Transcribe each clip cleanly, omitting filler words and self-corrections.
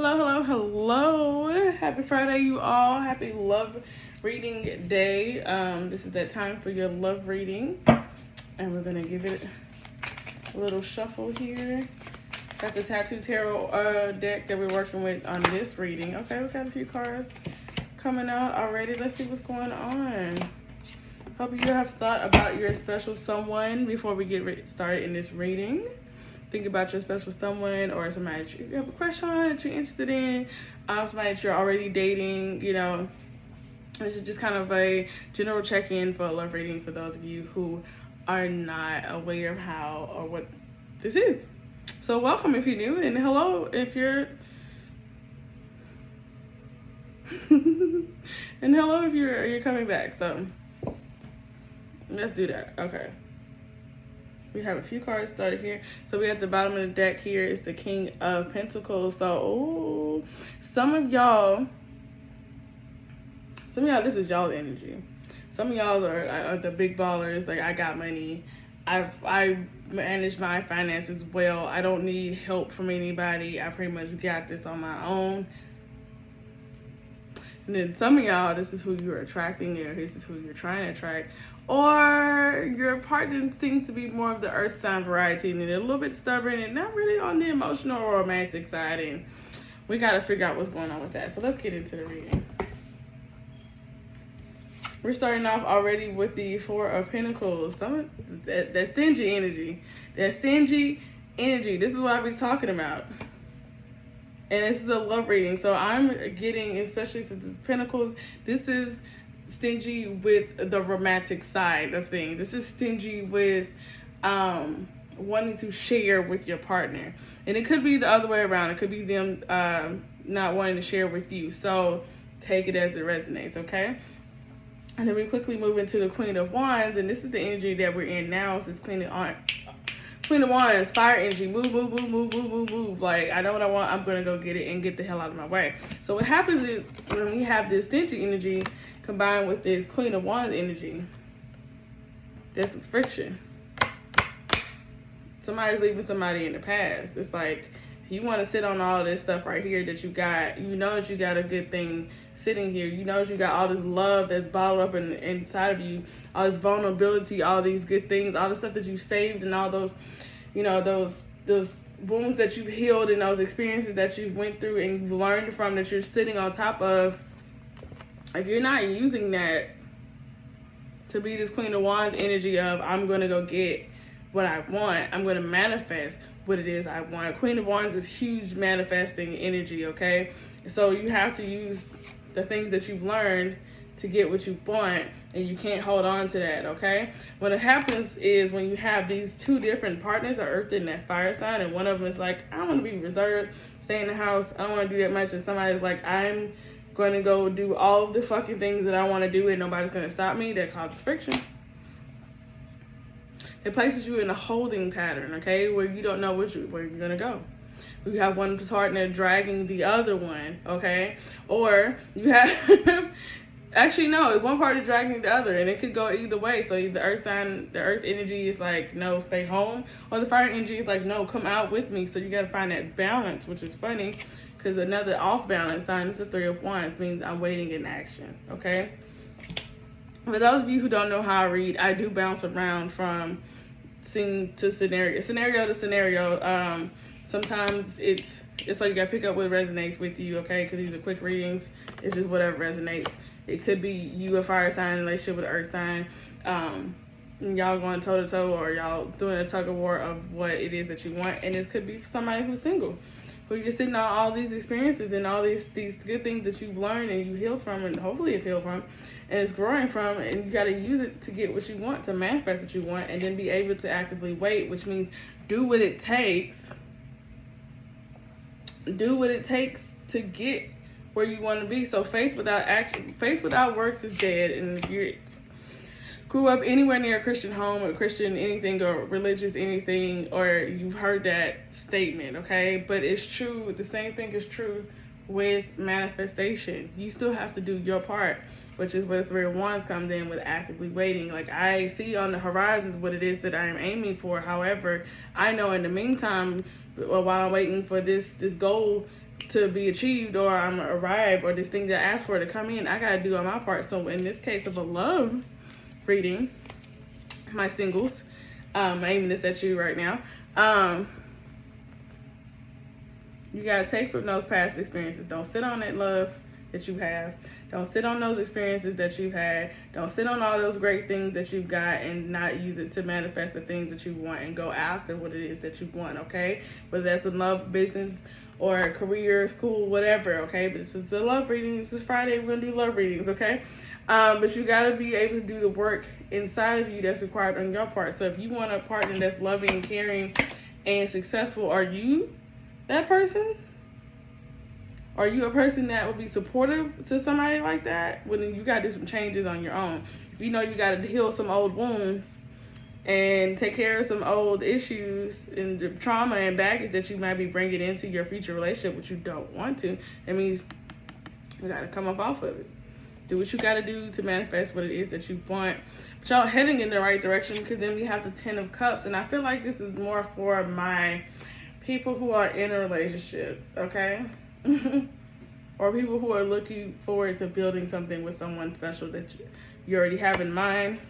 Hello, hello, hello. Happy Friday, you all. Happy love reading day. This is that time for your love reading. And we're going to give it a little shuffle here. Got the Tattoo Tarot deck that we're working with on this reading. Okay, we got a few cards coming out already. Let's see what's going on. Hope you have thought about your special someone before we get started in this reading. Think about your special someone or somebody that you have a crush on, that you're interested in, somebody that you're already dating, you know. This is just kind of a general check-in for a love reading for those of you who are not aware of how or what this is. So welcome if you're new, and hello if you're... and hello if you're coming back. So let's do that. Okay. We have a few cards started here. So we at the bottom of the deck here is the King of Pentacles. So, some of y'all, this is y'all's energy. Some of y'all are the big ballers. Like, I got money. I manage my finances well. I don't need help from anybody. I pretty much got this on my own. And then some of y'all, this is who you're attracting, or this is who you're trying to attract. Or your partner seems to be more of the earth sign variety, and they're a little bit stubborn and not really on the emotional or romantic side. And we got to figure out what's going on with that. So let's get into the reading. We're starting off already with the Four of Pentacles. That stingy energy. That stingy energy. This is what I've been talking about. And this is a love reading. So I'm getting, especially since it's Pentacles, this is stingy with the romantic side of things. This is stingy with wanting to share with your partner. And it could be the other way around. It could be them not wanting to share with you. So take it as it resonates, okay? And then we quickly move into the Queen of Wands. And this is the energy that we're in now. This is Queen of Wands, fire energy, move. Like, I know what I want, I'm going to go get it and get the hell out of my way. So what happens is when we have this stingy energy combined with this Queen of Wands energy, there's some friction. Somebody's leaving somebody in the past. It's like, you want to sit on all this stuff right here that you got. You know that you got a good thing sitting here. You know that you got all this love that's bottled up inside of you, all this vulnerability, all these good things, all the stuff that you saved, and all those, you know, those wounds that you've healed and those experiences that you've went through and you've learned from, that you're sitting on top of. If you're not using that to be this Queen of Wands energy of, I'm going to go get what I want, I'm going to manifest what it is I want. Queen of Wands is huge manifesting energy, okay? So you have to use the things that you've learned to get what you want, and you can't hold on to that, okay? What happens is when you have these two different partners, a earth and that fire sign, and one of them is like, I want to be reserved, stay in the house, I don't want to do that much, and somebody's like, I'm going to go do all of the fucking things that I want to do and nobody's going to stop me, that causes friction. It places you in a holding pattern, okay, where you don't know where you're going to go. You have one partner dragging the other one, okay? Or you have... Actually, no, it's one party dragging the other, and it could go either way. So the earth sign, the earth energy is like, no, stay home. Or the fire energy is like, no, come out with me. So you got to find that balance, which is funny, because another off-balance sign is the Three of Wands, means I'm waiting in action, okay? For those of you who don't know how I read, I do bounce around from scene to scenario to scenario. Sometimes it's like you got to pick up what resonates with you, okay? Because these are quick readings. It's just whatever resonates. It could be you a fire sign in a relationship with an earth sign. Y'all going toe-to-toe, or y'all doing a tug-of-war of what it is that you want. And this could be somebody who's single, who you're sitting on all these experiences and all these good things that you've learned and you healed from, and hopefully you've healed from, and it's growing from, and you got to use it to get what you want, to manifest what you want, and then be able to actively wait, which means do what it takes. Do what it takes to get where you want to be. So faith without action, faith without works is dead. And if you grew up anywhere near a Christian home or Christian anything or religious anything, or you've heard that statement, okay? But it's true. The same thing is true with manifestation. You still have to do your part, which is where the Three of Wands comes in with actively waiting. Like, I see on the horizons what it is that I am aiming for. However, I know in the meantime, while I'm waiting for this goal to be achieved, or I'm gonna arrive, or this thing that I asked for to come in, I gotta do on my part. So in this case of a love reading, my singles, I'm aiming this at you right now. You gotta take from those past experiences. Don't sit on that love that you have. Don't sit on those experiences that you've had. Don't sit on all those great things that you've got and not use it to manifest the things that you want, and go after what it is that you want, okay? Whether that's in love, business, or career, school, whatever, okay? But this is a love reading. This is Friday. We're gonna do love readings, okay? But you gotta be able to do the work inside of you that's required on your part. So if you want a partner that's loving, caring, and successful, are you that person? Are you a person that would be supportive to somebody like that? Well, then you got to do some changes on your own. If you know you got to heal some old wounds and take care of some old issues and the trauma and baggage that you might be bringing into your future relationship, which you don't want to, that means you got to come up off of it. Do what you got to do to manifest what it is that you want. But y'all heading in the right direction, because then we have the 10 of Cups. And I feel like this is more for my people who are in a relationship, okay? Or people who are looking forward to building something with someone special that you already have in mind,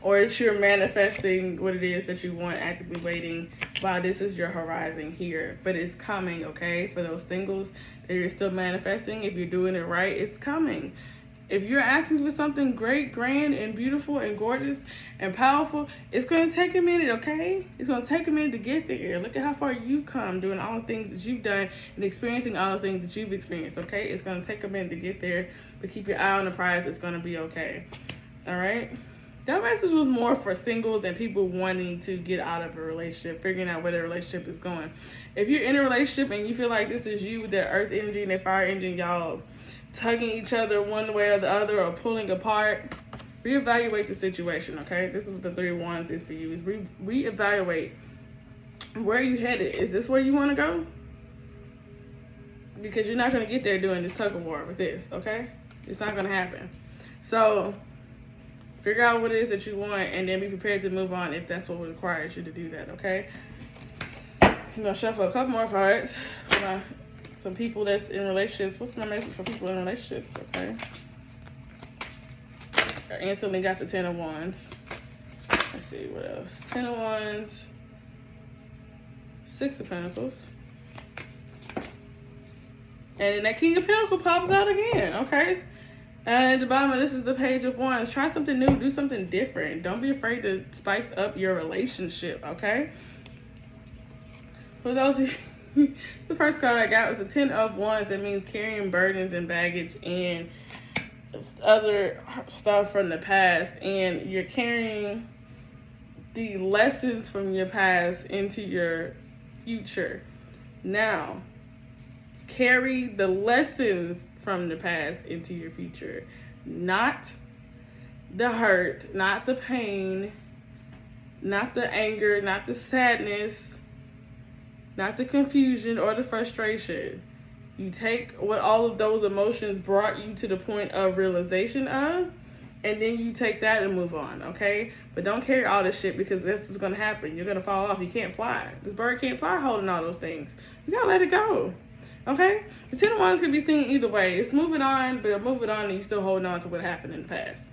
or that you're manifesting what it is that you want, actively waiting. Wow, this is your horizon here, but it's coming, okay? For those singles that you're still manifesting, if you're doing it right, it's coming. If you're asking for something great, grand, and beautiful, and gorgeous, and powerful, it's going to take a minute, okay? It's going to take a minute to get there. Look at how far you've come doing all the things that you've done and experiencing all the things that you've experienced, okay? It's going to take a minute to get there, but keep your eye on the prize. It's going to be okay, all right? That message was more for singles and people wanting to get out of a relationship, figuring out where the relationship is going. If you're in a relationship and you feel like this is you with that earth energy and that fire engine, y'all tugging each other one way or the other, or pulling apart, reevaluate the situation, okay? This is what the 3 of Wands is for you. Is reevaluate. Where are you headed? Is this where you want to go? Because you're not going to get there doing this tug of war with this, okay? It's not going to happen. So figure out what it is that you want, and then be prepared to move on if that's what requires you to do that, okay? I'm going to shuffle a couple more cards for some people that's in relationships. What's my message for people in relationships, okay? I instantly got the 10 of Wands. Let's see, what else? 10 of Wands. 6 of Pentacles. And then that King of Pentacles pops out again, okay? And at the bottom of this is the Page of Wands. Try something new. Do something different. Don't be afraid to spice up your relationship, okay? For those of you, the first card I got was the 10 of Wands. That means carrying burdens and baggage and other stuff from the past. And you're carrying the lessons from your past into your future. Now, carry the lessons from the past into your future. Not the hurt, not the pain, not the anger, not the sadness, not the confusion or the frustration. You take what all of those emotions brought you to the point of realization of, and then you take that and move on, okay? But don't carry all this shit, because that's what's going to happen. You're going to fall off. You can't fly. This bird can't fly holding all those things. You got to let it go, okay? The 10 of Wands can be seen either way. It's moving on, but moving on and you're still holding on to what happened in the past.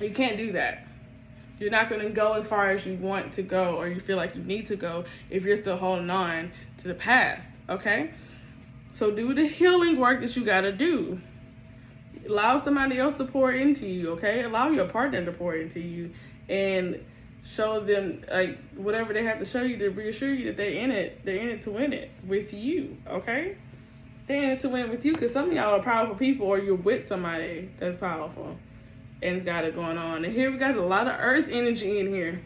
You can't do that. You're not going to go as far as you want to go, or you feel like you need to go, if you're still holding on to the past, okay? So do the healing work that you got to do. Allow somebody else to pour into you, okay? Allow your partner to pour into you and show them, like, whatever they have to show you to reassure you that they're in it to win it with you, okay? They're in it to win it with you, because some of y'all are powerful people, or you're with somebody that's powerful and it's got it going on. And here we got a lot of earth energy in here.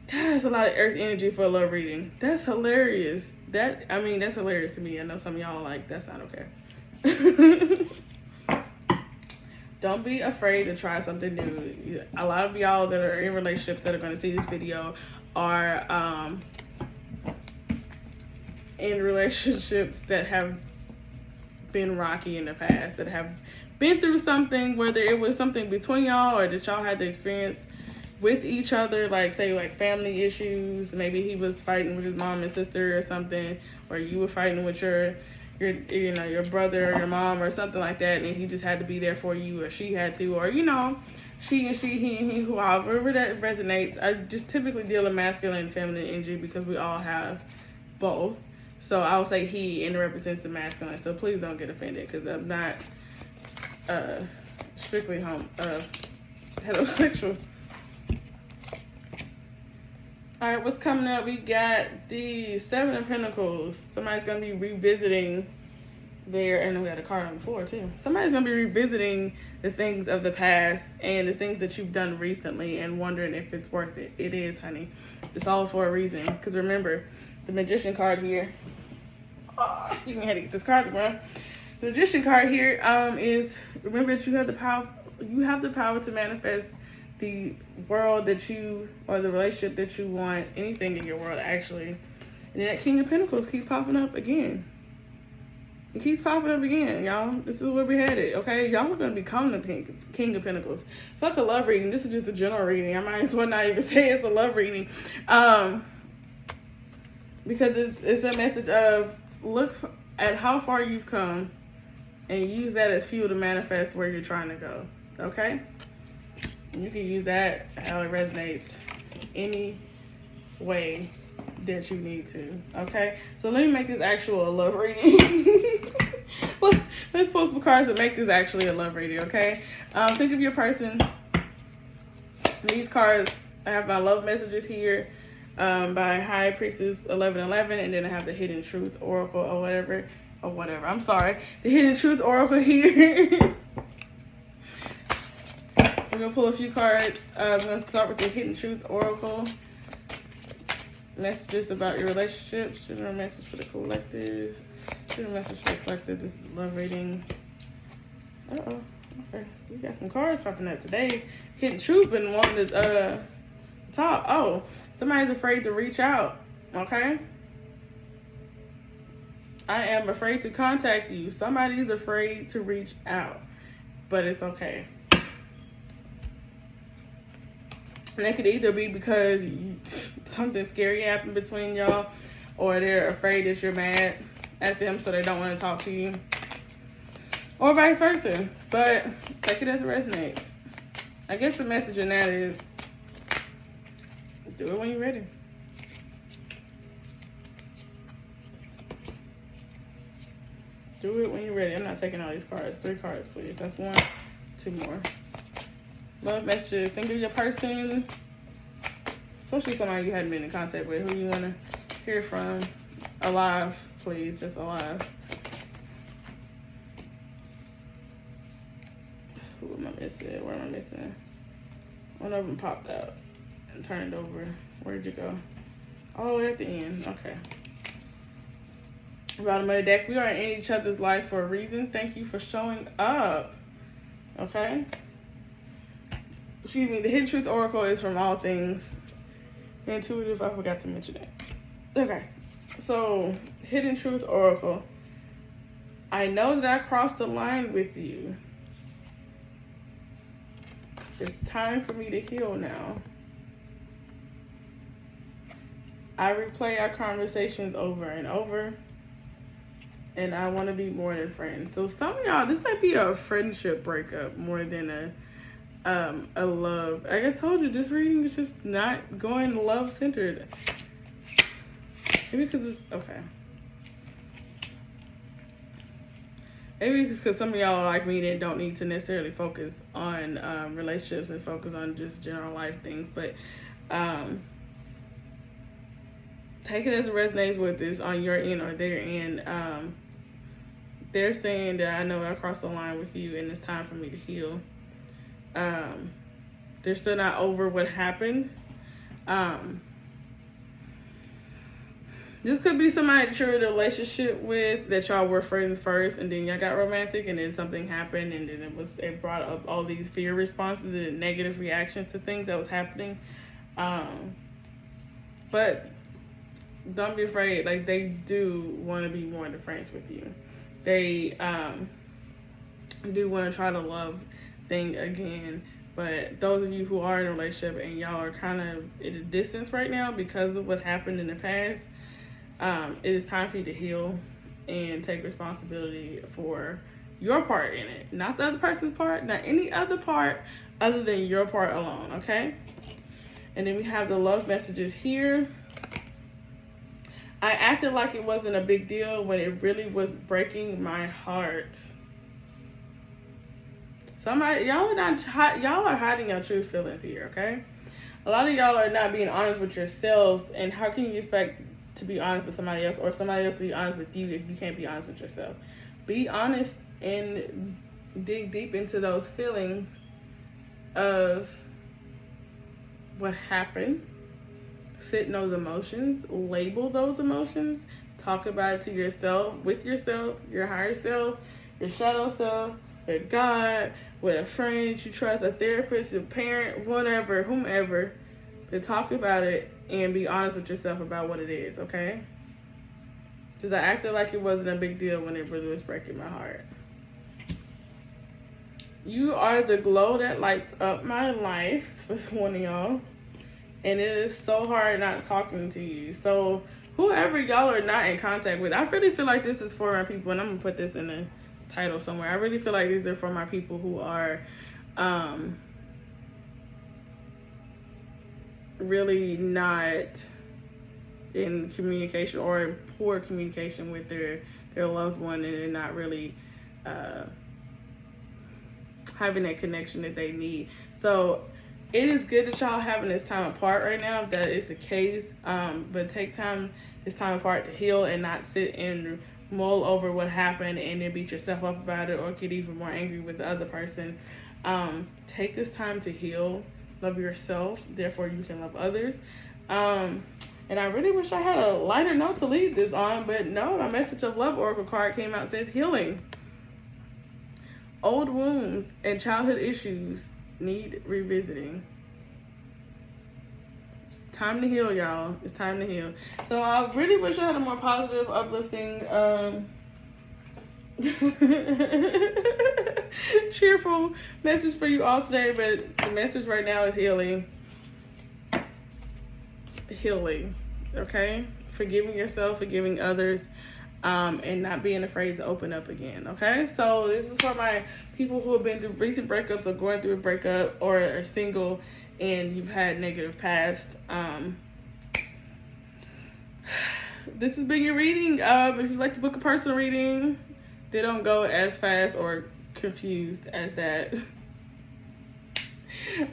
That's a lot of earth energy for a love reading. That's hilarious. That's hilarious to me. I know some of y'all are like, that's not okay. Don't be afraid to try something new. A lot of y'all that are in relationships that are going to see this video are in relationships that have been rocky in the past, that have been through something, whether it was something between y'all or that y'all had to experience with each other, like say like family issues. Maybe he was fighting with his mom and sister or something, or you were fighting with your your brother or your mom or something like that, and he just had to be there for you, or she had to, or she and she, he and he, however that resonates. I just typically deal in masculine and feminine energy because we all have both. So I'll say he, and it represents the masculine. So please don't get offended, because I'm not strictly heterosexual. All right, what's coming up? We got the Seven of Pentacles. Somebody's going to be revisiting and we got a card on the floor too. Somebody's going to be revisiting the things of the past and the things that you've done recently and wondering if it's worth it. It is, honey. It's all for a reason. Because remember, the Magician card here. Oh, you can have to get this card, bro. The Magician card here is, remember that you have the power. You have the power to manifest the world that you, or the relationship that you want, anything in your world actually. And then that King of Pentacles keeps popping up again. It keeps popping up again, y'all. This is where we headed, okay? Y'all are going to become the King of Pentacles. Fuck a love reading. This is just a general reading. I might as well not even say it's a love reading. Because it's a message of look at how far you've come and use that as fuel to manifest where you're trying to go, okay? And you can use that how it resonates any way that you need to, okay? So let me make this actual love reading. Let's pull some cards and make this actually a love reading, okay? Think of your person. These cards, I have my love messages here by High Priestess 1111, and then I have the Hidden Truth Oracle or whatever. I'm sorry. The Hidden Truth Oracle here. We're going to pull a few cards. I'm going to start with the Hidden Truth Oracle. Messages about your relationships. General message for the collective. General message for the collective. This is love reading. Uh-oh. Okay. We got some cards popping up today. Hidden Truth been wanting this talk. Oh, somebody's afraid to reach out. Okay? I am afraid to contact you. Somebody's afraid to reach out. But it's okay. And it could either be because something scary happened between y'all, or they're afraid that you're mad at them, so they don't want to talk to you, or vice versa. But take it as it resonates. I guess the message in that is do it when you're ready. Do it when you're ready. I'm not taking all these cards. 3 cards, please. That's 1. 2 more. Love messages. Think of your person, especially somebody you hadn't been in contact with, who you want to hear from. Alive, please. That's alive. Who am I missing? Where am I missing? One of them popped out and turned over. Where'd you go? All the way at the end. Okay. Bottom of the deck. We are in each other's lives for a reason. Thank you for showing up. Okay? Excuse me, the Hidden Truth Oracle is from all things intuitive. I forgot to mention it. Okay, so Hidden Truth Oracle. I know that I crossed the line with you. It's time for me to heal now. I replay our conversations over and over, and I want to be more than friends. So some of y'all, this might be a friendship breakup more than a love. Like I told you, this reading is just not going love centered. Maybe because it's okay. Maybe it's because some of y'all are like me that don't need to necessarily focus on relationships and focus on just general life things. But take it as it resonates with this on your end or their end. They're saying that I know I crossed the line with you and it's time for me to heal. They're still not over what happened. This could be somebody that you're in a relationship with, that y'all were friends first, and then y'all got romantic, and then something happened, and then it brought up all these fear responses and negative reactions to things that was happening. But don't be afraid. Like, they do want to be more than friends with you. They do want to try to love thing again. But those of you who are in a relationship and y'all are kind of at a distance right now because of what happened in the past, it is time for you to heal and take responsibility for your part in it. Not the other person's part, not any other part other than your part alone, okay? And then we have the love messages here. I acted like it wasn't a big deal when it really was breaking my heart. Y'all are hiding your true feelings here, okay? A lot of y'all are not being honest with yourselves, and how can you expect to be honest with somebody else or somebody else to be honest with you if you can't be honest with yourself? Be honest and dig deep into those feelings of what happened. Sit in those emotions, label those emotions, talk about it to yourself, with yourself, your higher self, your shadow self, with God, with a friend that you trust, a therapist, a parent, whatever, whomever, to talk about it and be honest with yourself about what it is, okay? Because I acted like it wasn't a big deal when it really was breaking my heart. You are the glow that lights up my life, for one of y'all. And it is so hard not talking to you. So whoever y'all are not in contact with, I really feel like this is for my people, and I'm going to put this in the title somewhere. I really feel like these are for my people who are really not in communication or in poor communication with their loved one, and they're not really having that connection that they need. So it is good that y'all having this time apart right now, if that is the case. But take this time apart to heal and not sit and mull over what happened and then beat yourself up about it or get even more angry with the other person. Take this time to heal, love yourself, therefore you can love others. And I really wish I had a lighter note to lead this on, but no, my message of love oracle card came out, says healing. Old wounds and childhood issues need revisiting. It's time to heal, y'all. It's time to heal. So I really wish I had a more positive, uplifting, cheerful message for you all today, but the message right now is healing. Healing, okay? Forgiving yourself, forgiving others, and not being afraid to open up again, okay? So this is for my people who have been through recent breakups or going through a breakup or are single and you've had negative past. This has been your reading. If you'd like to book a personal reading, they don't go as fast or confused as that.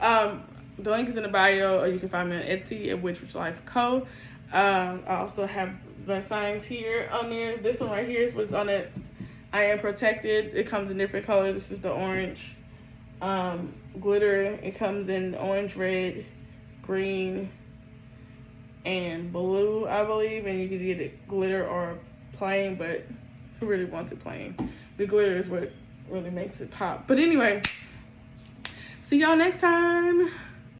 The link is in the bio, or you can find me on Etsy at WhichWitchLife Co. I also have my signs here on there. This one right here is what's on it. I am protected. It comes in different colors. This is the orange glitter. It comes in orange, red, green, and blue, I believe. And you can get it glitter or plain, but who really wants it plain? The glitter is what really makes it pop. But anyway, see y'all next time.